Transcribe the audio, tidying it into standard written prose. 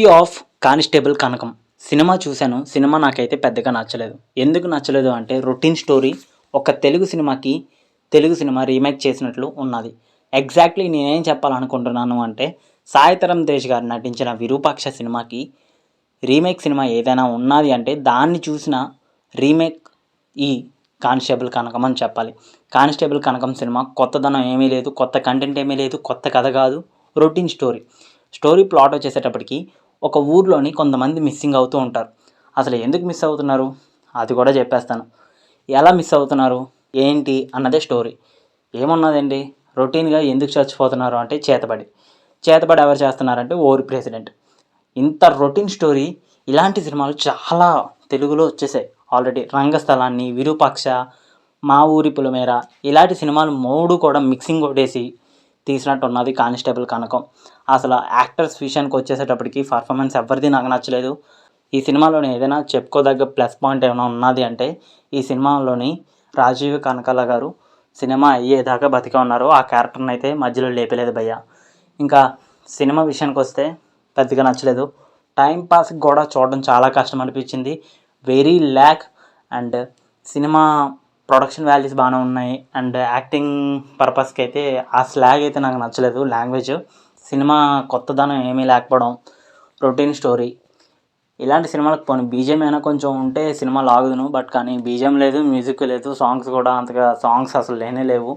Of constable Kanakam cinema చూశాను. Cinema నాకైతే పెద్దగా నచ్చలేదు. ఎందుకు నచ్చలేదు అంటే రొటీన్ స్టోరీ. ఒక తెలుగు సినిమా రీమేక్ చేసినట్లు ఉన్నది. ఎగ్జాక్ట్లీ నేనేం చెప్పాలనుకుంటున్నాను అంటే సాయి తరం తేజ్ గారు నటించిన విరూపాక్ష సినిమాకి రీమేక్ సినిమా ఏదైనా ఉన్నది అంటే దాన్ని చూసిన రీమేక్ ఈ కానిస్టేబుల్ కనకం అని చెప్పాలి. కానిస్టేబుల్ కనకం సినిమా కొత్తదనం ఏమీ లేదు, కొత్త కంటెంట్ ఏమీ లేదు, కొత్త కథ కాదు, రొటీన్ స్టోరీ ప్లాట్ వచ్చేసేటప్పటికి ఒక ఊర్లోని కొంతమంది మిస్సింగ్ అవుతూ ఉంటారు. అసలు ఎందుకు మిస్ అవుతున్నారు అది కూడా చెప్పేస్తాను. ఎలా మిస్ అవుతున్నారు ఏంటి అన్నదే స్టోరీ. ఏమున్నదండి, రొటీన్గా ఎందుకు చచ్చిపోతున్నారు అంటే చేతబడి ఎవరు చేస్తున్నారంటే ఓరి ప్రెసిడెంట్. ఇంత రొటీన్ స్టోరీ ఇలాంటి సినిమాలు చాలా తెలుగులో వచ్చేసాయి ఆల్రెడీ. రంగస్థలాన్ని, విరూపాక్ష, మా ఊరి పులిమేర ఇలాంటి సినిమాలు 3 కూడా మిక్సింగ్ కొట్టేసి తీసినట్టు ఉన్నది కానిస్టేబుల్ కనకం. అసలు యాక్టర్స్ విషయానికి వచ్చేసేటప్పటికి పర్ఫార్మెన్స్ ఎవరిది నాకు నచ్చలేదు. ఈ సినిమాలోని ఏదైనా చెప్పుకోదగ్గ ప్లస్ పాయింట్ ఏమైనా ఉన్నది అంటే ఈ సినిమాలోని రాజీవ్ కనకాల గారు సినిమా అయ్యేదాకా బతికే ఉన్నారు. ఆ క్యారెక్టర్ని అయితే మధ్యలో లేపలేదు భయ్య. ఇంకా సినిమా విషయానికి వస్తే పెద్దగా నచ్చలేదు. టైం పాస్కి కూడా చూడడం చాలా కష్టం అనిపించింది. Very lakh. And cinema production values బాగానే ఉన్నాయి. అండ్ యాక్టింగ్ పర్పస్కి అయితే ఆ స్లాగ్ అయితే నాకు నచ్చలేదు. లాంగ్వేజ్ సినిమా కొత్తదనం ఏమీ లేకపోవడం, రొటీన్ స్టోరీ. ఇలాంటి సినిమాలకు పోనీ బీజిఎం అయినా కొంచెం ఉంటే సినిమా లాగుదును. బట్ కానీ బీజిఎం లేదు, మ్యూజిక్ లేదు, సాంగ్స్ కూడా అంతగా సాంగ్స్ అసలు లేనే లేవు.